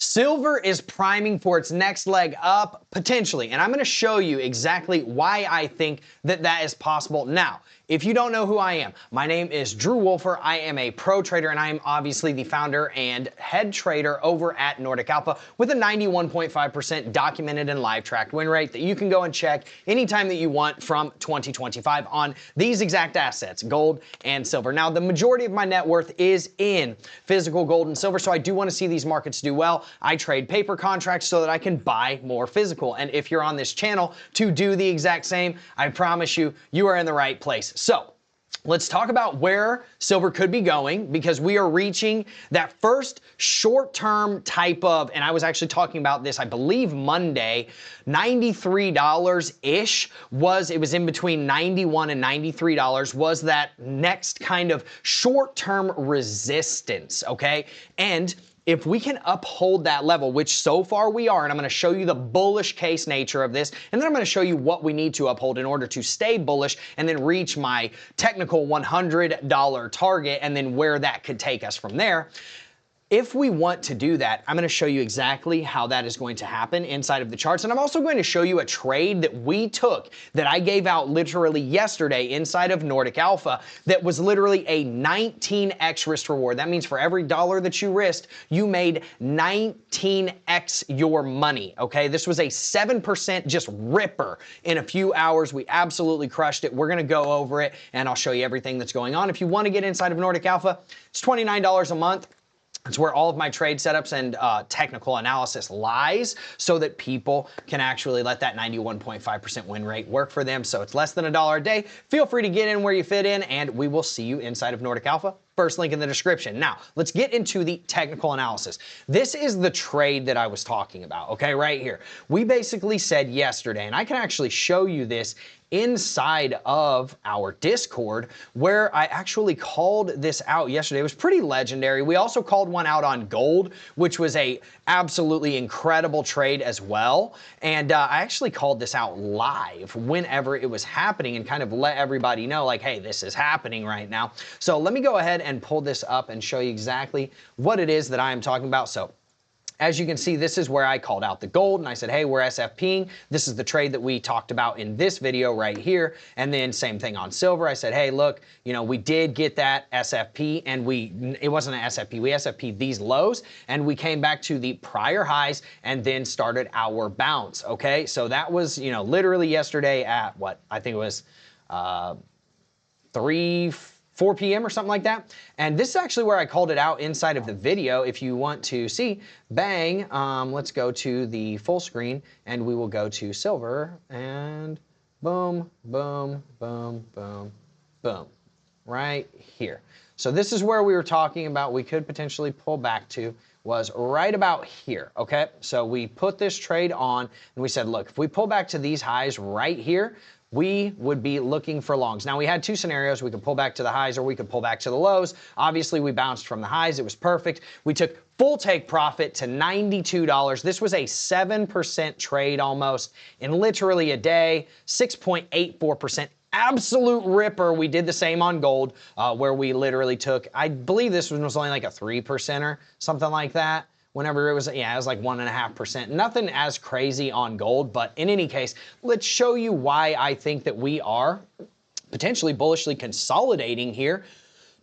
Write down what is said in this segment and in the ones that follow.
Silver is priming for its next leg up, potentially, and I'm going to show you exactly why I think that that is possible. Now, if you don't know who I am, my name is Drew Wolfer. I am a pro trader, and I am obviously the founder and head trader over at NORDIC Alpha with a 91.5% documented and live tracked win rate that you can go and check anytime that you want from 2025 on these exact assets, gold and silver. Now, the majority of my net worth is in physical gold and silver, so I do want to see these markets do well. I trade paper contracts so that I can buy more physical. And if you're on this channel to do the exact same, I promise you, you are in the right place. So let's talk about where silver could be going, because we are reaching that first short-term type of, and I was actually talking about this, I believe Monday, $93-ish it was in between $91 and $93 was that next kind of short-term resistance, okay? And if we can uphold that level, which so far we are, and I'm going to show you the bullish case nature of this, and then I'm going to show you what we need to uphold in order to stay bullish and then reach my technical $100 target and then where that could take us from there. If we want to do that, I'm going to show you exactly how that is going to happen inside of the charts. And I'm also going to show you a trade that we took that I gave out literally yesterday inside of NORDIC Alpha that was literally a 19x risk reward. That means for every dollar that you risked, you made 19x your money, okay? This was a 7% just ripper in a few hours. We absolutely crushed it. We're going to go over it, and I'll show you everything that's going on. If you want to get inside of NORDIC Alpha, it's $29 a month. It's where all of my trade setups and technical analysis lies, so that people can actually let that 91.5% win rate work for them. So it's less than $1 a day. Feel free to get in where you fit in, and we will see you inside of NORDIC Alpha. First link in the description. Now, let's get into the technical analysis. This is the trade that I was talking about, okay, right here. We basically said yesterday, and I can actually show you this inside of our Discord, where I actually called this out yesterday. It was pretty legendary. We also called one out on gold, which was a absolutely incredible trade as well. And I actually called this out live whenever it was happening and kind of let everybody know, like, hey, this is happening right now. So let me go ahead and pull this up and show you exactly what it is that I am talking about. So as you can see, this is where I called out the gold and I said, hey, we're SFPing. This is the trade that we talked about in this video right here. And then same thing on silver. I said, hey, look, you know, we did get that SFP, and it wasn't an SFP. We SFP'd these lows and we came back to the prior highs and then started our bounce. Okay. So that was, you know, literally yesterday at what? I think it was 4 p.m. or something like that. And this is actually where I called it out inside of the video. If you want to see, bang, let's go to the full screen and we will go to silver and boom, boom, boom, boom, boom, right here. So this is where we were talking about we could potentially pull back to, was right about here, okay? So we put this trade on and we said, look, if we pull back to these highs right here, we would be looking for longs. Now, we had two scenarios. We could pull back to the highs or we could pull back to the lows. Obviously, we bounced from the highs. It was perfect. We took full take profit to $92. This was a 7% trade almost in literally a day, 6.84%. Absolute ripper. We did the same on gold, where we literally took, I believe this one was only like a 3% or something like that. Whenever it was, yeah, it was like 1.5%. Nothing as crazy on gold, but in any case, let's show you why I think that we are potentially bullishly consolidating here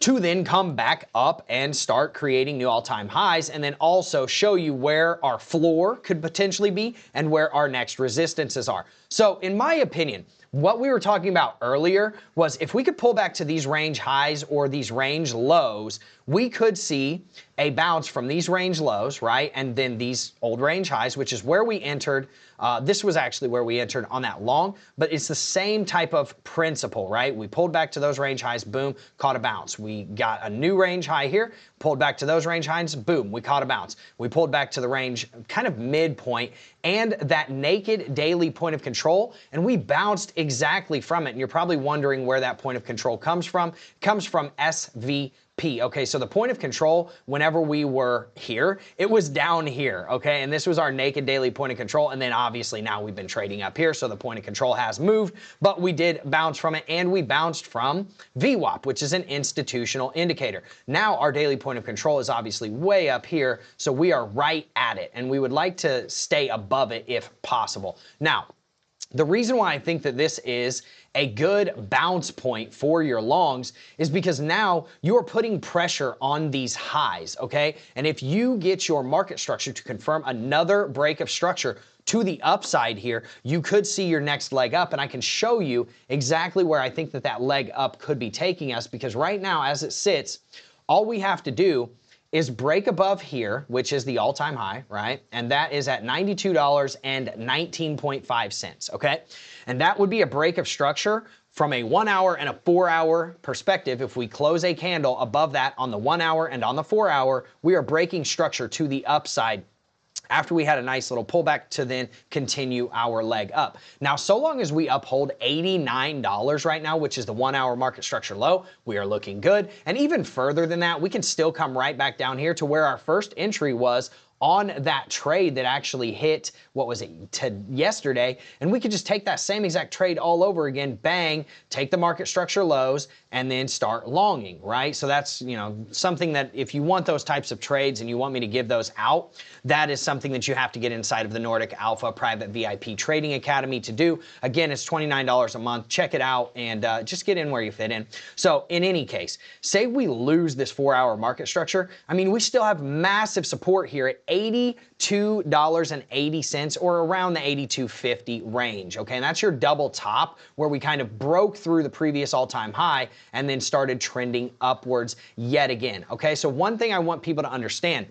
to then come back up and start creating new all-time highs, and then also show you where our floor could potentially be and where our next resistances are. So in my opinion, what we were talking about earlier was if we could pull back to these range highs or these range lows, we could see a bounce from these range lows, right? And then these old range highs, which is where we entered. This was actually where we entered on that long, but it's the same type of principle, right? We pulled back to those range highs, boom, caught a bounce. We got a new range high here, pulled back to those range highs, boom, we caught a bounce. We pulled back to the range kind of midpoint and that naked daily point of control, and we bounced exactly from it. And you're probably wondering where that point of control comes from. It comes from SVP. Okay, so the point of control, whenever we were here, it was down here, okay? And this was our naked daily point of control. And then obviously now we've been trading up here, so the point of control has moved, but we did bounce from it, and we bounced from VWAP, which is an institutional indicator. Now our daily point of control is obviously way up here, so we are right at it, and we would like to stay above it if possible. Now, the reason why I think that this is a good bounce point for your longs is because now you're putting pressure on these highs, okay? And if you get your market structure to confirm another break of structure to the upside here, you could see your next leg up, and I can show you exactly where I think that that leg up could be taking us, because right now as it sits, all we have to do is break above here, which is the all-time high, right? And that is at $92.19.5, okay? And that would be a break of structure from a 1 hour and a 4 hour perspective. If we close a candle above that on the 1 hour and on the 4 hour, we are breaking structure to the upside after we had a nice little pullback to then continue our leg up. Now, so long as we uphold $89 right now, which is the 1 hour market structure low, we are looking good. And even further than that, we can still come right back down here to where our first entry was on that trade that actually hit, what was it, yesterday, and we could just take that same exact trade all over again, bang, take the market structure lows, and then start longing, right? So that's, you know, something that if you want those types of trades and you want me to give those out, that is something that you have to get inside of the Nordic Alpha Private VIP Trading Academy to do. Again, it's $29 a month. Check it out and just get in where you fit in. So in any case, say we lose this 4 hour market structure, I mean, we still have massive support here at $82.80 or around the $82.50 range, okay? And that's your double top where we kind of broke through the previous all-time high and then started trending upwards yet again, okay? So one thing I want people to understand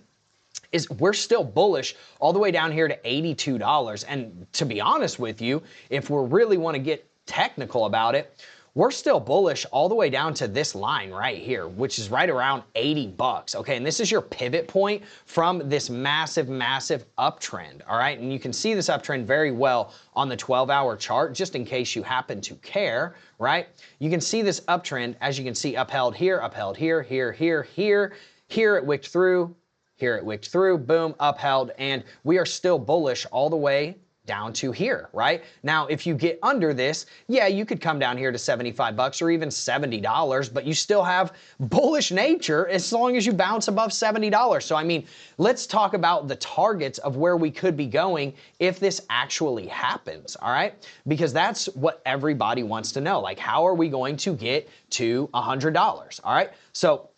is we're still bullish all the way down here to $82. And to be honest with you, if we really want to get technical about it, we're still bullish all the way down to this line right here, which is right around 80 bucks. Okay, and this is your pivot point from this massive, massive uptrend. All right, and you can see this uptrend very well on the 12-hour chart, just in case you happen to care, right? You can see this uptrend, as you can see, upheld here, here, here it wicked through, here it wicked through, boom, upheld, and we are still bullish all the way down to here, right? Now, if you get under this, yeah, you could come down here to 75 bucks or even $70, but you still have bullish nature as long as you bounce above $70. So, I mean, let's talk about the targets of where we could be going if this actually happens, all right? Because that's what everybody wants to know. Like, how are we going to get to $100, all right? So,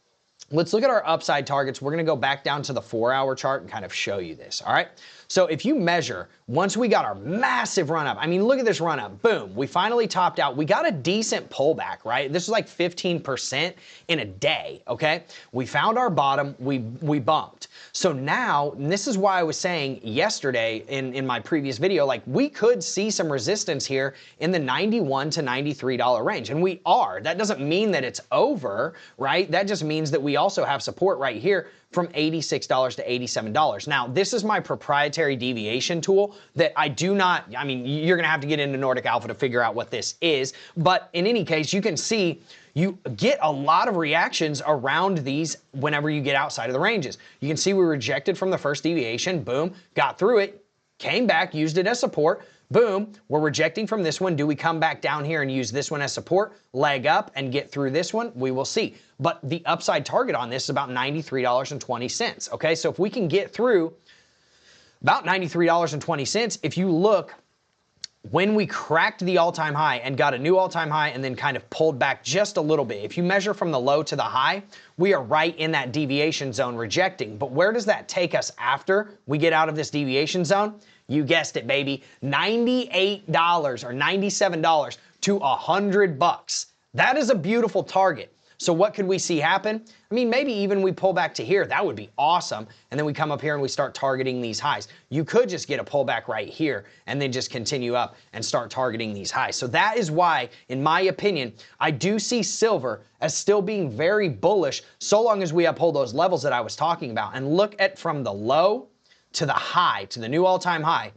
let's look at our upside targets. We're going to go back down to the 4-hour chart and kind of show you this, all right? So if you measure, once we got our massive run up, I mean, look at this run up, boom, we finally topped out. We got a decent pullback, right? This is like 15% in a day, okay? We found our bottom, we bumped. So now, and this is why I was saying yesterday in my previous video, like we could see some resistance here in the $91 to $93 range, and we are. That doesn't mean that it's over, right? That just means that we also have support right here from $86 to $87. Now, this is my proprietary deviation tool that I do not, I mean, you're gonna have to get into Nordic Alpha to figure out what this is, but in any case, you can see you get a lot of reactions around these whenever you get outside of the ranges. You can see we rejected from the first deviation, boom, got through it, came back, used it as support, boom, we're rejecting from this one. Do we come back down here and use this one as support, leg up and get through this one? We will see. But the upside target on this is about $93.20, okay? So if we can get through about $93.20, if you look, when we cracked the all-time high and got a new all-time high and then kind of pulled back just a little bit, if you measure from the low to the high, we are right in that deviation zone rejecting. But where does that take us after we get out of this deviation zone? You guessed it, baby, $98 or $97 to $100. That is a beautiful target. So what could we see happen? I mean, maybe even we pull back to here. That would be awesome. And then we come up here and we start targeting these highs. You could just get a pullback right here and then just continue up and start targeting these highs. So that is why, in my opinion, I do see silver as still being very bullish so long as we uphold those levels that I was talking about. And look at from the low to the high, to the new all-time high.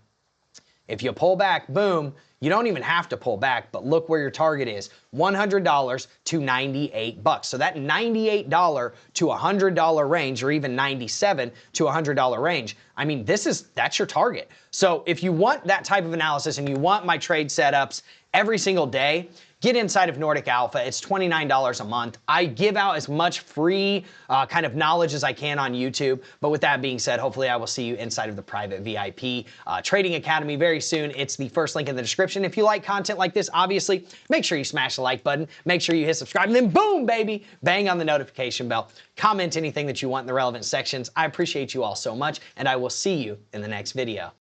If you pull back, boom, You don't even have to pull back, but look where your target is, $100 to $98. So that $98 to $100 range, or even $97 to $100 range, I mean, that's your target. So if you want that type of analysis and you want my trade setups every single day, get inside of Nordic Alpha. It's $29 a month. I give out as much free kind of knowledge as I can on YouTube. But with that being said, hopefully I will see you inside of the private VIP Trading Academy very soon. It's the first link in the description. If you like content like this, obviously, make sure you smash the like button. Make sure you hit subscribe. And then boom, baby, bang on the notification bell. Comment anything that you want in the relevant sections. I appreciate you all so much, and I will see you in the next video.